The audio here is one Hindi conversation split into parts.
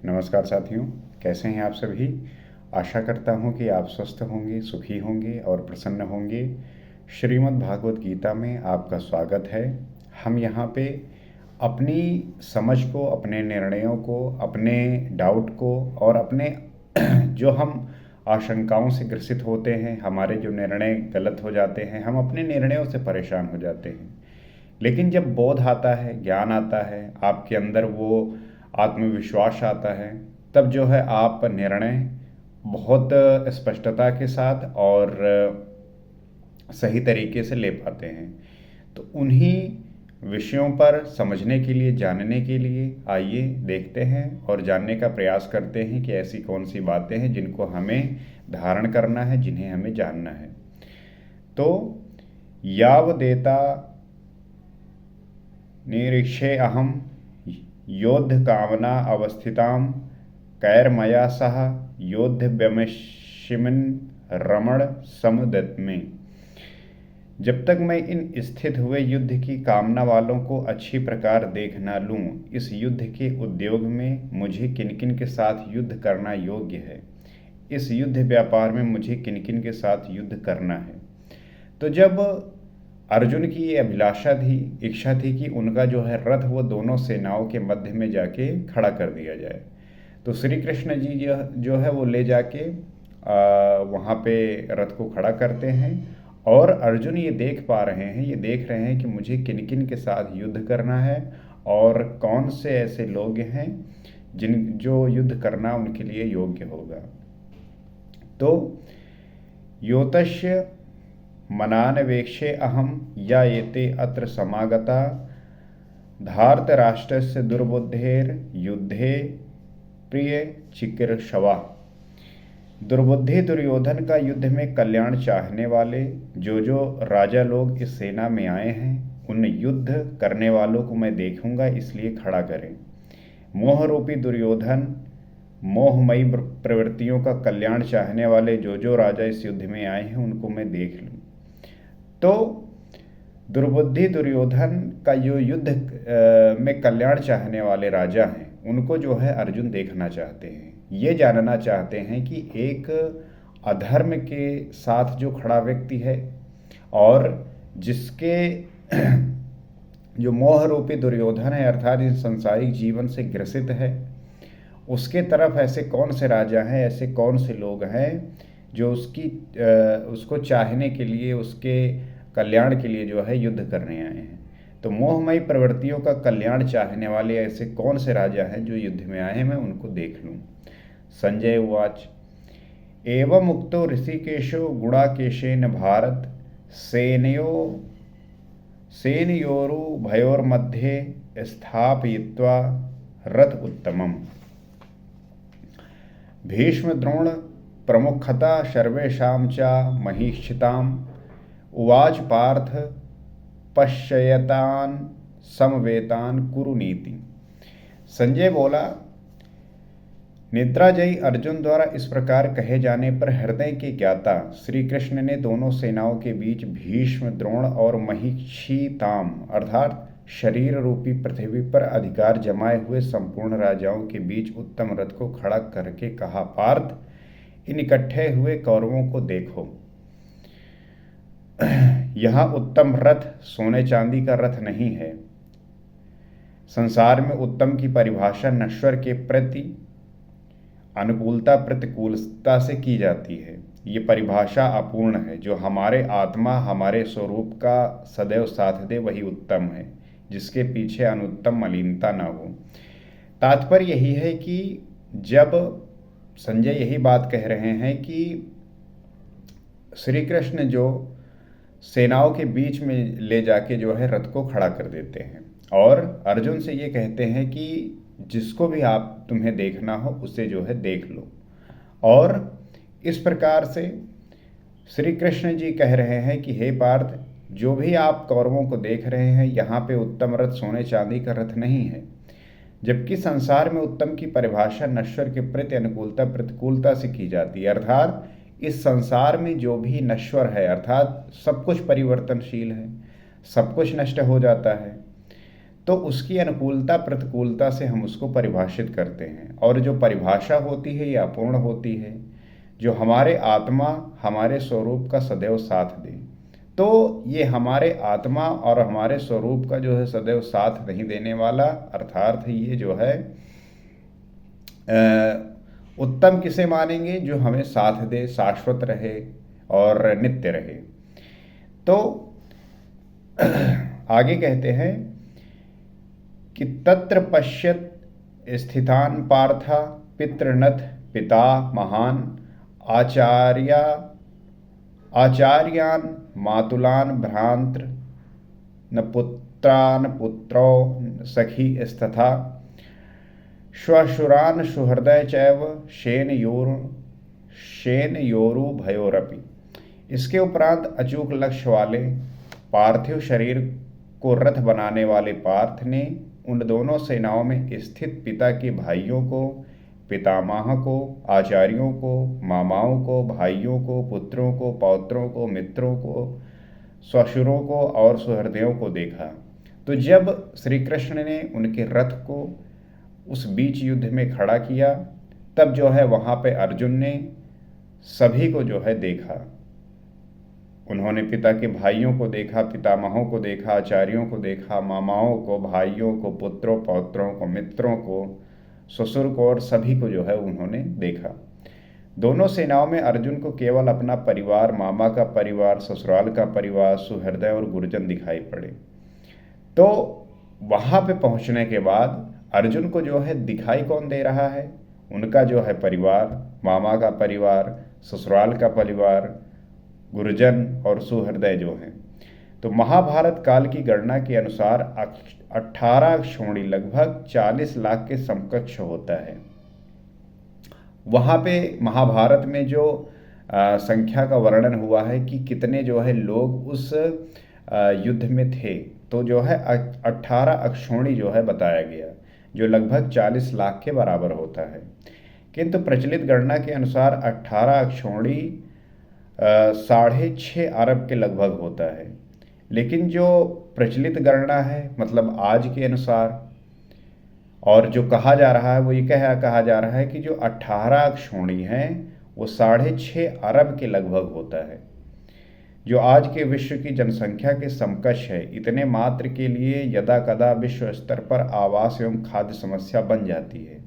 नमस्कार साथियों, कैसे हैं आप सभी। आशा करता हूं कि आप स्वस्थ होंगे, सुखी होंगे और प्रसन्न होंगे। श्रीमद् भागवत गीता में आपका स्वागत है। हम यहाँ पे अपनी समझ को, अपने निर्णयों को, अपने डाउट को और अपने जो हम आशंकाओं से ग्रसित होते हैं, हमारे जो निर्णय गलत हो जाते हैं, हम अपने निर्णयों से परेशान हो जाते हैं। लेकिन जब बोध आता है, ज्ञान आता है, आपके अंदर वो आत्मविश्वास आता है, तब जो है आप निर्णय बहुत स्पष्टता के साथ और सही तरीके से ले पाते हैं। तो उन्हीं विषयों पर समझने के लिए, जानने के लिए आइए देखते हैं और जानने का प्रयास करते हैं कि ऐसी कौन सी बातें हैं जिनको हमें धारण करना है, जिन्हें हमें जानना है। तो यावदेता निरीक्षे अहम योद्ध कामना अवस्थिताम कैर्मया सह योद्ध व्यमशिमिन रमण समुद्यत। जब तक मैं इन स्थित हुए युद्ध की कामना वालों को अच्छी प्रकार देख न लूं, इस युद्ध के उद्योग में मुझे किन किन के साथ युद्ध करना योग्य है, इस युद्ध व्यापार में मुझे किन किन के साथ युद्ध करना है। तो जब अर्जुन की ये अभिलाषा थी, इच्छा थी कि उनका जो है रथ वो दोनों सेनाओं के मध्य में जाके खड़ा कर दिया जाए, तो श्री कृष्ण जी जो है वो ले जाके वहाँ पे रथ को खड़ा करते हैं। और अर्जुन ये देख पा रहे हैं, ये देख रहे हैं कि मुझे किन किन के साथ युद्ध करना है और कौन से ऐसे लोग हैं जो युद्ध करना उनके लिए योग्य होगा। तो योतस्य मनानवेक्षे अहम या एते अत्र समागता धार्तराष्ट्रस्य दुर्बुद्धेर युद्धे प्रिय चिकीर्षवा। दुर्बुद्धि दुर्योधन का युद्ध में कल्याण चाहने वाले जो राजा लोग इस सेना में आए हैं, उन युद्ध करने वालों को मैं देखूंगा, इसलिए खड़ा करें। मोह रूपी दुर्योधन, मोहमयी प्रवृत्तियों का कल्याण चाहने वाले जो राजा इस युद्ध में आए हैं, उनको मैं देख लूं। तो दुर्बुद्धि दुर्योधन का जो युद्ध में कल्याण चाहने वाले राजा हैं, उनको जो है अर्जुन देखना चाहते हैं। ये जानना चाहते हैं कि एक अधर्म के साथ जो खड़ा व्यक्ति है और जिसके जो मोह रूपी दुर्योधन है, अर्थात इस संसारिक जीवन से ग्रसित है, उसके तरफ ऐसे कौन से राजा हैं, ऐसे कौन से लोग हैं जो उसको चाहने के लिए, उसके कल्याण के लिए जो है युद्ध करने आए हैं। तो मोहमयी प्रवृत्तियों का कल्याण चाहने वाले ऐसे कौन से राजा हैं जो युद्ध में आए हैं, मैं उनको देख लूं। संजय उवाच एवं उक्तो ऋषिकेशो गुणाकेशेन भारत सेनयोरुभयोर्मध्ये स्थापयित्वा रथ उत्तमम्। भीष्म द्रोण प्रमुखता सर्वेषां च महिष्ठिताम् उवाच पार्थ पश्यतान समवेतान कुरु नीति। संजय बोला, निद्राजयी अर्जुन द्वारा इस प्रकार कहे जाने पर हृदय के ज्ञाता श्री कृष्ण ने दोनों सेनाओं के बीच भीष्म, द्रोण और महिषीताम अर्थात शरीर रूपी पृथ्वी पर अधिकार जमाए हुए संपूर्ण राजाओं के बीच उत्तम रथ को खड़ा करके कहा, पार्थ, इन इकट्ठे हुए कौरवों को देखो। यह उत्तम रथ सोने चांदी का रथ नहीं है। संसार में उत्तम की परिभाषा नश्वर के प्रति अनुकूलता प्रतिकूलता से की जाती है। ये परिभाषा अपूर्ण है। जो हमारे आत्मा, हमारे स्वरूप का सदैव साथ दे, वही उत्तम है, जिसके पीछे अनुत्तम मलिनता न हो। तात्पर्य यही है कि जब संजय यही बात कह रहे हैं कि श्री कृष्ण जो सेनाओं के बीच में ले जाके जो है रथ को खड़ा कर देते हैं और अर्जुन से ये कहते हैं कि जिसको भी तुम्हें देखना हो उसे जो है देख लो। और इस प्रकार से श्री कृष्ण जी कह रहे हैं कि हे पार्थ, जो भी आप कौरवों को देख रहे हैं, यहाँ पे उत्तम रथ सोने चांदी का रथ नहीं है। जबकि संसार में उत्तम की परिभाषा नश्वर के प्रति अनुकूलता प्रतिकूलता से की जाती है। अर्थात इस संसार में जो भी नश्वर है, अर्थात सब कुछ परिवर्तनशील है, सब कुछ नष्ट हो जाता है। तो उसकी अनुकूलता प्रतिकूलता से हम उसको परिभाषित करते हैं, और जो परिभाषा होती है ये अपूर्ण होती है। जो हमारे आत्मा हमारे स्वरूप का सदैव साथ दे, तो ये हमारे आत्मा और हमारे स्वरूप का जो है सदैव साथ नहीं देने वाला, अर्थात ये जो है उत्तम किसे मानेंगे? जो हमें साथ दे, शाश्वत रहे और नित्य रहे। तो आगे कहते हैं कि तत्र पश्यत स्थितान पार्था पितृनथ पिता महान आचार्यान मातुलान भ्रांत्र न पुत्रान पुत्रौ सखी स्तथा श्वशुरान सुहृदय चैव शेन योरु भयोरपि। इसके उपरांत अचूक लक्ष्य वाले पार्थिव शरीर को रथ बनाने वाले पार्थ ने उन दोनों सेनाओं में स्थित पिता के भाइयों को, पितामह को, आचार्यों को, मामाओं को, भाइयों को, पुत्रों को, पौत्रों को, मित्रों को, ससुरों को और सुहृदयों को देखा। तो जब श्री कृष्ण ने उनके रथ को उस बीच युद्ध में खड़ा किया, तब जो है वहाँ पे अर्जुन ने सभी को जो है देखा। उन्होंने पिता के भाइयों को देखा, पितामहों को देखा, आचार्यों को देखा, मामाओं को, भाइयों को, पुत्रों पौत्रों को, मित्रों को, ससुर को और सभी को जो है उन्होंने देखा। दोनों सेनाओं में अर्जुन को केवल अपना परिवार, मामा का परिवार, ससुराल का परिवार, सुहृदय और गुरुजन दिखाई पड़े। तो वहाँ पे पहुँचने के बाद अर्जुन को जो है दिखाई कौन दे रहा है? उनका जो है परिवार, मामा का परिवार, ससुराल का परिवार, गुरुजन और सुहृदय जो हैं। तो महाभारत काल की गणना के अनुसार 18 क्षोणी लगभग 40 लाख के समकक्ष होता है। वहाँ पे महाभारत में जो संख्या का वर्णन हुआ है कि कितने जो है लोग उस युद्ध में थे, तो जो है 18 अक्षोणी जो है बताया गया, जो लगभग 40 लाख के बराबर होता है। किंतु प्रचलित गणना के अनुसार 18 अक्षोणी 6.5 अरब के लगभग होता है। लेकिन जो प्रचलित गणना है, मतलब आज के अनुसार, और जो कहा जा रहा है वो ये कहा जा रहा है कि जो 18 अक्षोणी हैं वो 6.5 अरब के लगभग होता है, जो आज के विश्व की जनसंख्या के समकक्ष है। इतने मात्र के लिए यदा कदा विश्व स्तर पर आवास एवं खाद्य समस्या बन जाती है।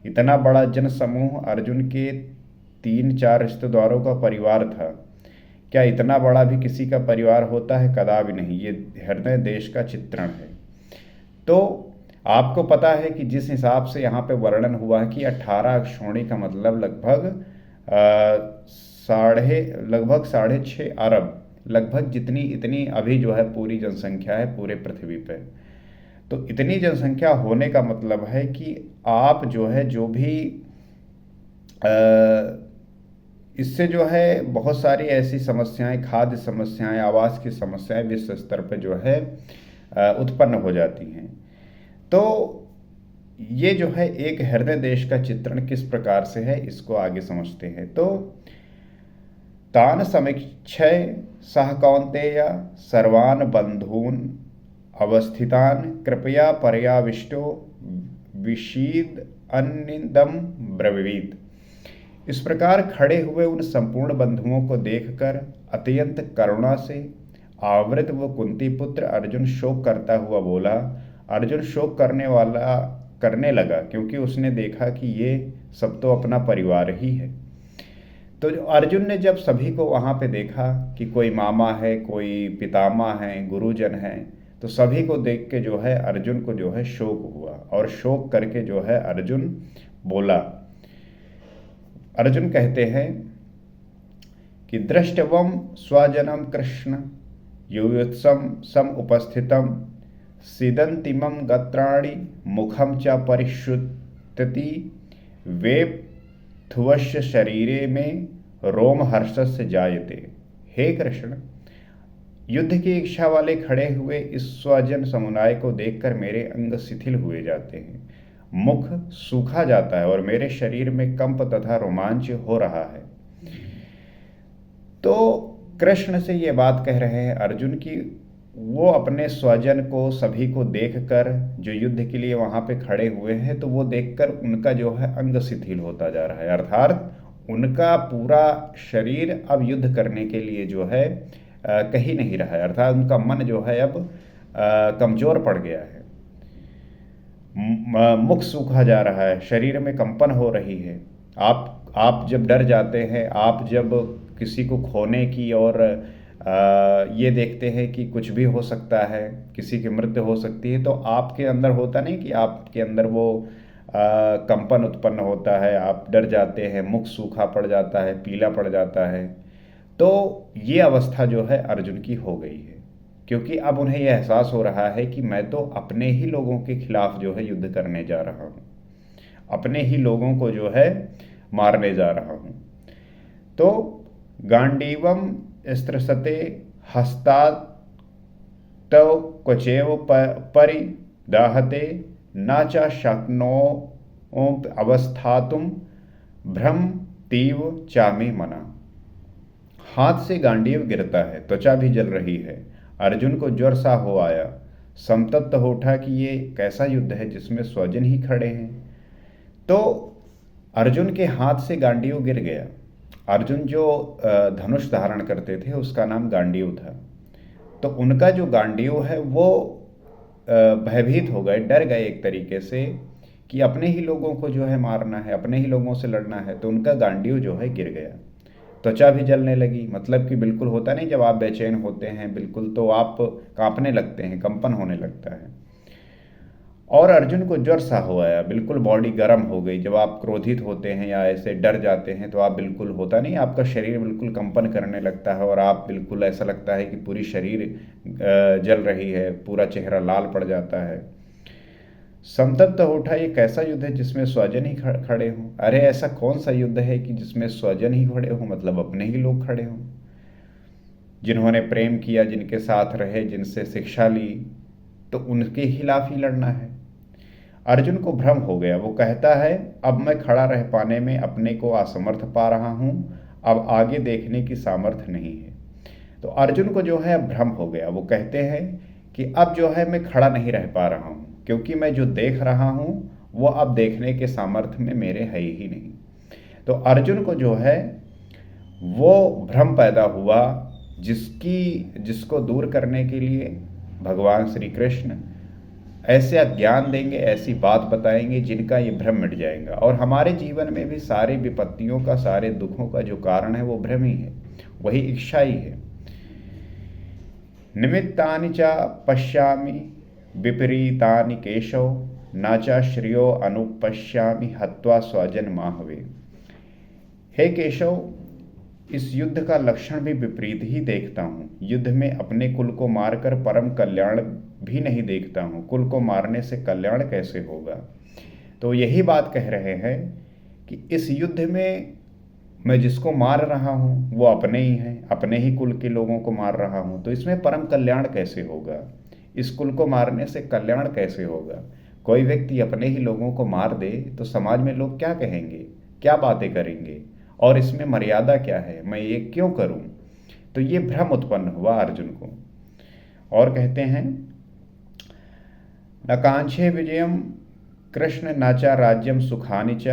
इतना बड़ा जन समूह अर्जुन के 3-4 रिश्तेदारों का परिवार था। क्या इतना बड़ा भी किसी का परिवार होता है? कदापि नहीं। ये हृदय देश का चित्रण है। तो आपको पता है कि जिस हिसाब से यहाँ पे वर्णन हुआ है कि 18 अक्षोणी का मतलब लगभग 6.5 अरब, लगभग जितनी इतनी अभी जो है पूरी जनसंख्या है पूरे पृथ्वी पे। तो इतनी जनसंख्या होने का मतलब है कि आप जो है जो भी इससे जो है बहुत सारी ऐसी समस्याएं, खाद्य समस्याएं, आवास की समस्याएं विश्व स्तर पर जो है उत्पन्न हो जाती हैं। तो ये जो है एक हृदय देश का चित्रण किस प्रकार से है, इसको आगे समझते हैं। तो तान समीक्षय सह कौन्तेय सर्वान् बंधून् अवस्थितान् कृपया पर्याविष्टो विषीद अन्निदम ब्रवीत। इस प्रकार खड़े हुए उन संपूर्ण बंधुओं को देखकर अत्यंत करुणा से आवृत वो कुंती पुत्र अर्जुन शोक करता हुआ बोला। अर्जुन शोक करने लगा क्योंकि उसने देखा कि ये सब तो अपना परिवार ही है। तो अर्जुन ने जब सभी को वहाँ पे देखा कि कोई मामा है, कोई पितामह हैं, गुरुजन हैं, तो सभी को देख के जो है अर्जुन को जो है शोक हुआ, और शोक करके जो है अर्जुन बोला। अर्जुन कहते हैं कि दृष्टवम स्वजनम कृष्ण युयुत्सम सम उपस्थितम सीदंतिमं गत्राणि मुखम च परिशुद्धति वेप्थुवश्य शरीरे में रोम हर्षस्य जायते। हे कृष्ण, युद्ध की इच्छा वाले खड़े हुए इस स्वजन समुदाय को देखकर मेरे अंग शिथिल हुए जाते हैं, मुख सूखा जाता है और मेरे शरीर में कंप तथा रोमांच हो रहा है। तो कृष्ण से ये बात कह रहे हैं अर्जुन की वो अपने स्वजन को, सभी को देखकर, जो युद्ध के लिए वहाँ पे खड़े हुए हैं, तो वो देखकर उनका जो है अंग शिथिल होता जा रहा है। अर्थात उनका पूरा शरीर अब युद्ध करने के लिए जो है कहीं नहीं रहा है। अर्थात उनका मन जो है अब कमज़ोर पड़ गया है। मुख सूखा जा रहा है, शरीर में कंपन हो रही है। आप जब डर जाते हैं, आप जब किसी को खोने की और ये देखते हैं कि कुछ भी हो सकता है, किसी की मृत्यु हो सकती है, तो आपके अंदर होता नहीं कि आपके अंदर वो कंपन उत्पन्न होता है, आप डर जाते हैं, मुख सूखा पड़ जाता है, पीला पड़ जाता है। तो ये अवस्था जो है अर्जुन की हो गई है, क्योंकि अब उन्हें यह एहसास हो रहा है कि मैं तो अपने ही लोगों के खिलाफ जो है युद्ध करने जा रहा हूँ, अपने ही लोगों को जो है मारने जा रहा हूँ। तो गांडीवम स्त्रसते हस्तात् तव क्वचैव परिदाहते न च शक्नो अवस्थातुम भ्रम तीव चामे मना। हाथ से गांडीव गिरता है, त्वचा भी जल रही है। अर्जुन को ज्वर सा हो आया, संतप्त हो उठा कि ये कैसा युद्ध है जिसमें स्वजन ही खड़े हैं। तो अर्जुन के हाथ से गांडीव गिर गया। अर्जुन जो धनुष धारण करते थे उसका नाम गांडीव था। तो उनका जो गांडीव है वो भयभीत हो गए, डर गए एक तरीके से कि अपने ही लोगों को जो है मारना है, अपने ही लोगों से लड़ना है। तो उनका गांडीव जो है गिर गया, त्वचा भी जलने लगी। मतलब कि बिल्कुल होता नहीं, जब आप बेचैन होते हैं बिल्कुल, तो आप कांपने लगते हैं, कंपन होने लगता है। और अर्जुन को ज्वर सा हो आया, बिल्कुल बॉडी गर्म हो गई। जब आप क्रोधित होते हैं या ऐसे डर जाते हैं तो आप बिल्कुल, होता नहीं, आपका शरीर बिल्कुल कंपन करने लगता है और आप बिल्कुल, ऐसा लगता है कि पूरी शरीर जल रही है, पूरा चेहरा लाल पड़ जाता है। संतप्त हो उठा, ये कैसा युद्ध है जिसमें स्वजन ही खड़े हों। अरे ऐसा कौन सा युद्ध है कि जिसमें स्वजन ही खड़े हों, मतलब अपने ही लोग खड़े हों, जिन्होंने प्रेम किया, जिनके साथ रहे, जिनसे शिक्षा ली, तो उनके खिलाफ ही लड़ना है। अर्जुन को भ्रम हो गया। वो कहता है अब मैं खड़ा रह पाने में अपने को असमर्थ पा रहा हूँ, अब आगे देखने की सामर्थ्य नहीं है। तो अर्जुन को जो है भ्रम हो गया। वो कहते हैं कि अब जो है मैं खड़ा नहीं रह पा रहा हूँ, क्योंकि मैं जो देख रहा हूँ वो अब देखने के सामर्थ्य में मेरे है ही नहीं। तो अर्जुन को जो है वो भ्रम पैदा हुआ, जिसको दूर करने के लिए भगवान श्री कृष्ण ऐसे ज्ञान देंगे, ऐसी बात बताएंगे जिनका ये भ्रम मिट जाएगा। और हमारे जीवन में भी सारे विपत्तियों का, सारे दुखों का जो कारण है वो भ्रम ही है, वही इच्छा ही है। निमित्तानि च पश्यामि विपरीतानि केशव, न च श्रियो अनुपश्यामि हत्वा स्वजन माहवे। हे केशव, इस युद्ध का लक्षण भी विपरीत ही देखता हूँ। युद्ध में अपने कुल को मारकर परम कल्याण भी नहीं देखता हूँ। कुल को मारने से कल्याण कैसे होगा। तो यही बात कह रहे हैं कि इस युद्ध में मैं जिसको मार रहा हूँ वो अपने ही हैं, अपने ही कुल के लोगों को मार रहा हूँ, तो इसमें परम कल्याण कैसे होगा। इस कुल को मारने से कल्याण कैसे होगा। कोई व्यक्ति अपने ही लोगों को मार दे तो समाज में लोग क्या कहेंगे, क्या बातें करेंगे, और इसमें मर्यादा क्या है, मैं ये क्यों करूं। तो ये भ्रम उत्पन्न हुआ अर्जुन को। और कहते हैं न कांक्षे विजयम कृष्ण न च राज्यम सुखानि च,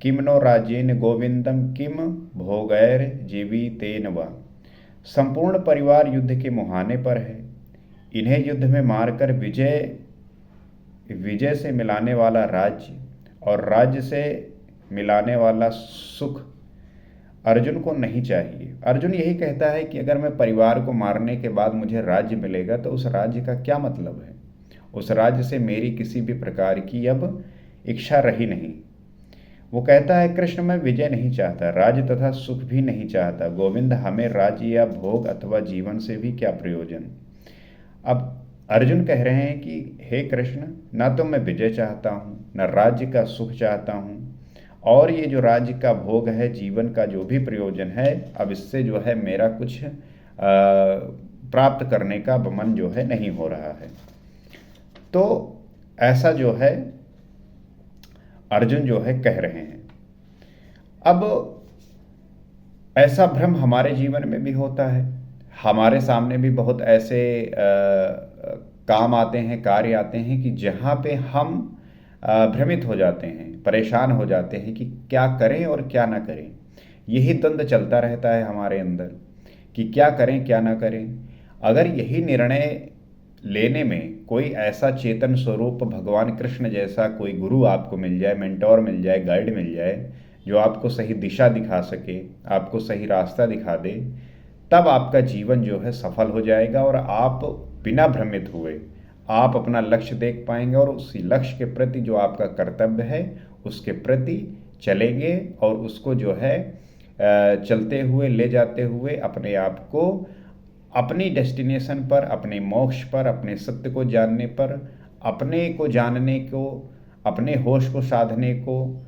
किम नो राज्येन गोविंदम किम भोगैर जीवितेन वा। संपूर्ण परिवार युद्ध के मुहाने पर है। इन्हें युद्ध में मारकर विजय से मिलाने वाला राज्य और राज्य से मिलाने वाला सुख अर्जुन को नहीं चाहिए। अर्जुन यही कहता है कि अगर मैं परिवार को मारने के बाद मुझे राज्य मिलेगा तो उस राज्य का क्या मतलब है। उस राज्य से मेरी किसी भी प्रकार की अब इच्छा रही नहीं। वो कहता है कृष्ण, मैं विजय नहीं चाहता, राज्य तथा सुख भी नहीं चाहता। गोविंद, हमें राज्य या भोग अथवा जीवन से भी क्या प्रयोजन। अब अर्जुन कह रहे हैं कि हे कृष्ण, ना तो मैं विजय चाहता हूँ, न राज्य का सुख चाहता हूँ, और ये जो राज्य का भोग है, जीवन का जो भी प्रयोजन है, अब इससे जो है मेरा कुछ प्राप्त करने का मन जो है नहीं हो रहा है। तो ऐसा जो है अर्जुन जो है कह रहे हैं। अब ऐसा भ्रम हमारे जीवन में भी होता है। हमारे सामने भी बहुत ऐसे काम आते हैं, कार्य आते हैं कि जहाँ पे हम भ्रमित हो जाते हैं, परेशान हो जाते हैं कि क्या करें और क्या ना करें। यही द्वंद्व चलता रहता है हमारे अंदर कि क्या करें क्या ना करें। अगर यही निर्णय लेने में कोई ऐसा चेतन स्वरूप भगवान कृष्ण जैसा कोई गुरु आपको मिल जाए, मेंटोर मिल जाए, गाइड मिल जाए, जो आपको सही दिशा दिखा सके, आपको सही रास्ता दिखा दे, तब आपका जीवन जो है सफल हो जाएगा और आप बिना भ्रमित हुए आप अपना लक्ष्य देख पाएंगे और उसी लक्ष्य के प्रति जो आपका कर्तव्य है उसके प्रति चलेंगे और उसको जो है चलते हुए, ले जाते हुए अपने आप को अपनी डेस्टिनेशन पर, अपने मोक्ष पर, अपने सत्य को जानने पर, अपने को जानने को, अपने होश को साधने को,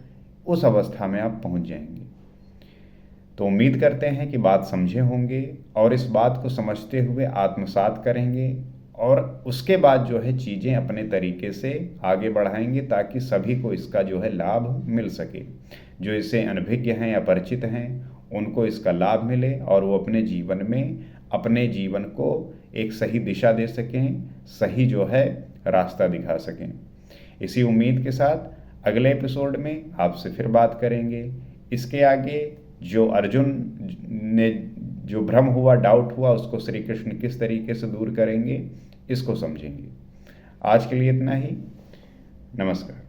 उस अवस्था में आप पहुंच जाएंगे। तो उम्मीद करते हैं कि बात समझे होंगे और इस बात को समझते हुए आत्मसात करेंगे और उसके बाद जो है चीज़ें अपने तरीके से आगे बढ़ाएंगे ताकि सभी को इसका जो है लाभ मिल सके। जो इससे अनभिज्ञ हैं या परिचित हैं उनको इसका लाभ मिले और वो अपने जीवन में अपने जीवन को एक सही दिशा दे सकें, सही जो है रास्ता दिखा सकें। इसी उम्मीद के साथ अगले एपिसोड में आपसे फिर बात करेंगे। इसके आगे जो अर्जुन ने जो भ्रम हुआ, डाउट हुआ, उसको श्री कृष्ण किस तरीके से दूर करेंगे, इसको समझेंगे। आज के लिए इतना ही। नमस्कार।